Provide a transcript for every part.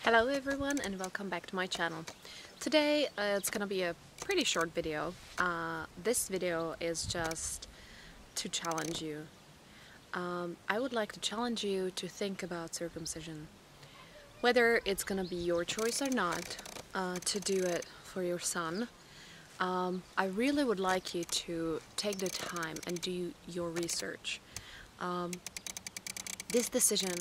Hello everyone and welcome back to my channel. Today it's gonna be a pretty short video. This video is just to challenge you. I would like to challenge you to think about circumcision. Whether it's gonna be your choice or not to do it for your son, I really would like you to take the time and do your research. This decision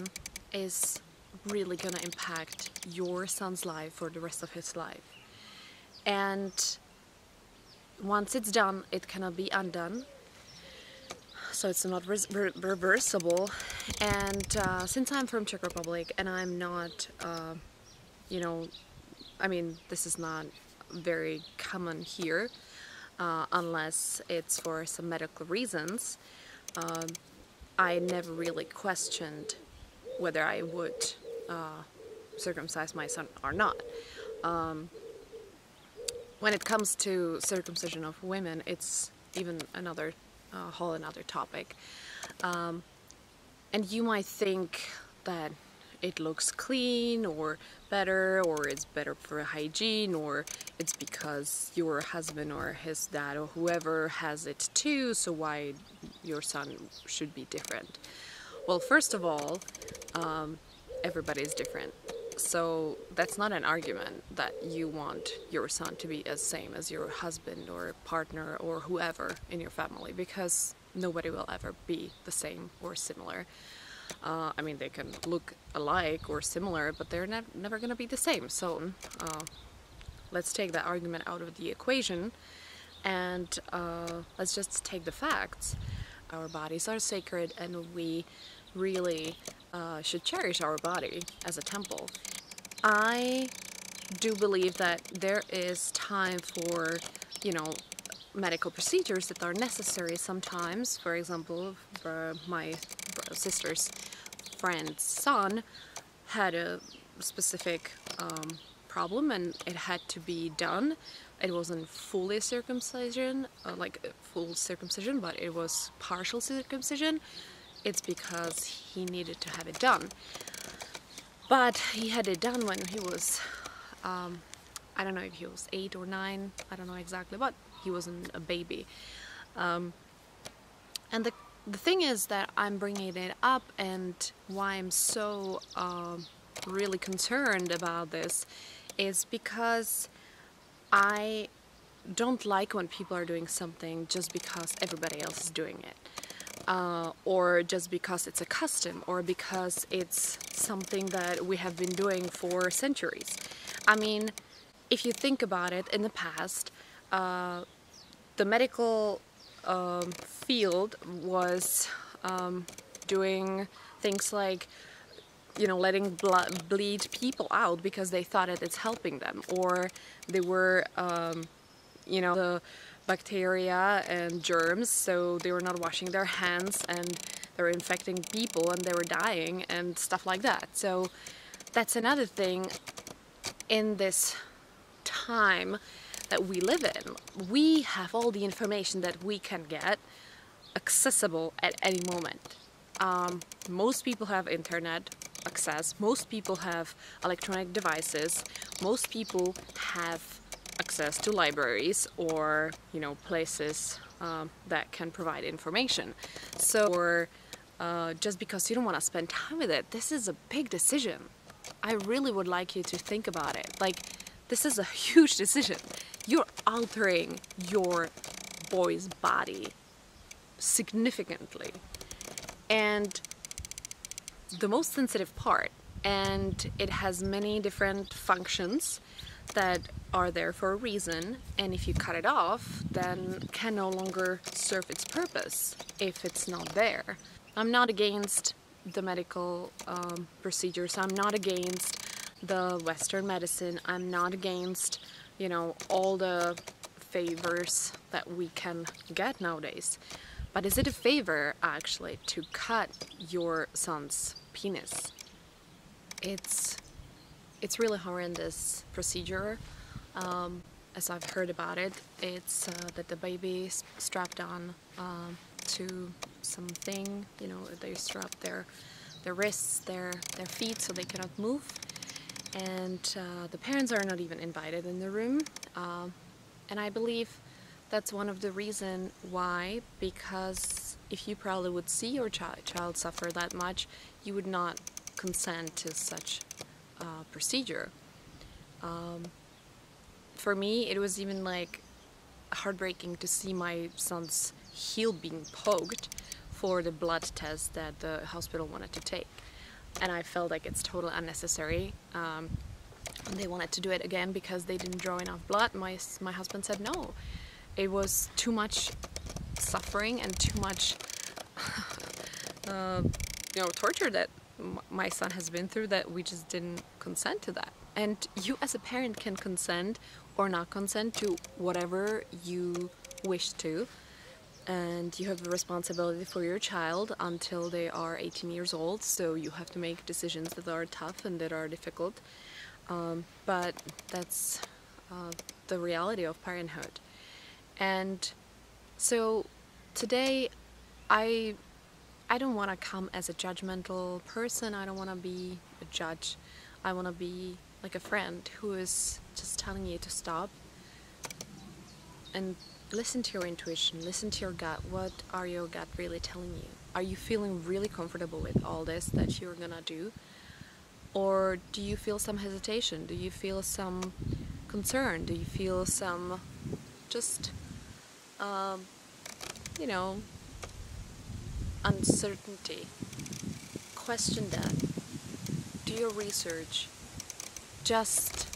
is really gonna impact your son's life for the rest of his life, and once it's done it cannot be undone, so it's not reversible. And since I'm from Czech Republic and I'm not this is not very common here unless it's for some medical reasons, I never really questioned whether I would circumcise my son or not. When it comes to circumcision of women, it's even another whole another topic. And you might think that it looks clean or better, or it's better for hygiene, or it's because your husband or his dad or whoever has it too, so why your son should be different. Well, first of all, everybody is different, so that's not an argument that you want your son to be as same as your husband or partner or whoever in your family, because nobody will ever be the same or similar. I mean, they can look alike or similar, but they're never gonna be the same. So let's take that argument out of the equation and let's just take the facts. Our bodies are sacred and we really should cherish our body as a temple. I do believe that there is time for, medical procedures that are necessary sometimes. For example, my sister's friend's son had a specific problem and it had to be done. It wasn't fully circumcision, full circumcision, but it was partial circumcision. It's because he needed to have it done. But he had it done when he was, I don't know if he was 8 or 9, I don't know exactly, but he wasn't a baby. And the thing is that I'm bringing it up, and why I'm so really concerned about this is because I don't like when people are doing something just because everybody else is doing it. Or just because it's a custom, or because it's something that we have been doing for centuries. I mean, if you think about it, in the past, the medical field was doing things like, letting bleed people out because they thought that it's helping them, or they were, the bacteria and germs, so they were not washing their hands and they were infecting people and they were dying and stuff like that. So that's another thing in this time that we live in. We have all the information that we can get accessible at any moment. Most people have internet access, most people have electronic devices, most people have access to libraries or places that can provide information. So just because you don't want to spend time with it, this is a big decision. I really would like you to think about it. Like, this is a huge decision. You're altering your boy's body significantly, and the most sensitive part, and it has many different functions that are there for a reason, and if you cut it off, then it can no longer serve its purpose if it's not there. I'm not against the medical procedures, I'm not against the Western medicine, I'm not against, all the favors that we can get nowadays. But is it a favor, actually, to cut your son's penis? It's really horrendous procedure. As I've heard about it, it's that the baby is strapped on to something, they strap their wrists, their feet, so they cannot move. and the parents are not even invited in the room. And I believe that's one of the reasons why, because if you probably would see your child suffer that much, you would not consent to such procedure. For me, it was even like heartbreaking to see my son's heel being poked for the blood test that the hospital wanted to take. And I felt like it's totally unnecessary. They wanted to do it again because they didn't draw enough blood. My husband said no. It was too much suffering and too much torture that my son has been through, that we just didn't consent to that. And you as a parent can consent or not consent to whatever you wish to, and you have a responsibility for your child until they are 18 years old, so you have to make decisions that are tough and that are difficult, but that's the reality of parenthood. And so today I don't want to come as a judgmental person. I don't want to be a judge. I want to be like a friend who is just telling you to stop and listen to your intuition, listen to your gut. What are your gut really telling you? Are you feeling really comfortable with all this that you're gonna do? Or do you feel some hesitation? Do you feel some concern? Do you feel some just, uncertainty? Question that. Do your research. Just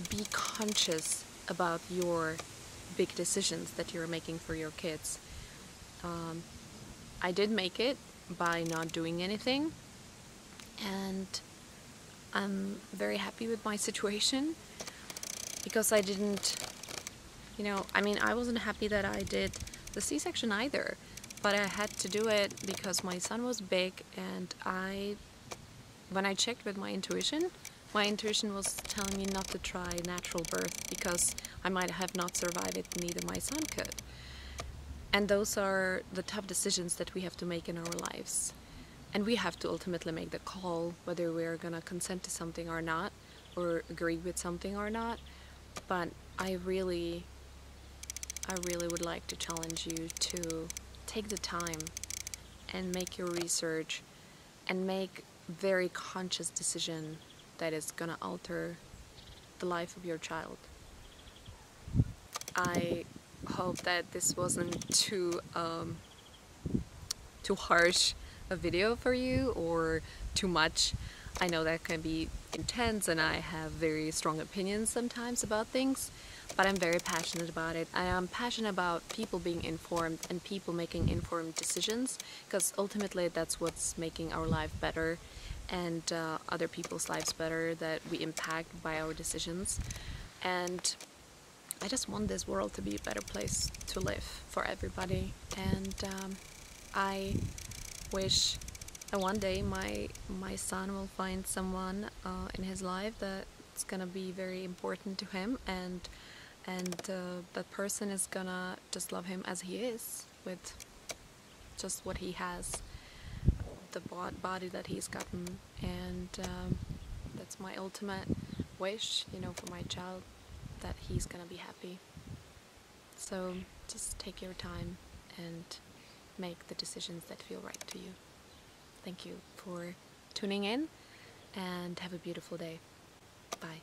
be conscious about your big decisions that you're making for your kids. I did make it by not doing anything, and I'm very happy with my situation because I didn't, I wasn't happy that I did the C-section either, but I had to do it because my son was big, and when I checked with my intuition was telling me not to try natural birth because I might have not survived it, neither my son could. And those are the tough decisions that we have to make in our lives. And we have to ultimately make the call whether we're gonna consent to something or not, or agree with something or not. But I really would like to challenge you to take the time and make your research and make very conscious decision that is gonna alter the life of your child. I hope that this wasn't too harsh a video for you or too much. I know that can be intense, and I have very strong opinions sometimes about things, but I'm very passionate about it. I am passionate about people being informed and people making informed decisions, because ultimately that's what's making our life better and other people's lives better that we impact by our decisions. And I just want this world to be a better place to live for everybody. And I wish that one day my son will find someone in his life that's gonna be very important to him, and that person is gonna just love him as he is, with just what he has, the body that he's gotten. And that's my ultimate wish, for my child, that he's gonna be happy. So just take your time and make the decisions that feel right to you. Thank you for tuning in, and have a beautiful day. Bye.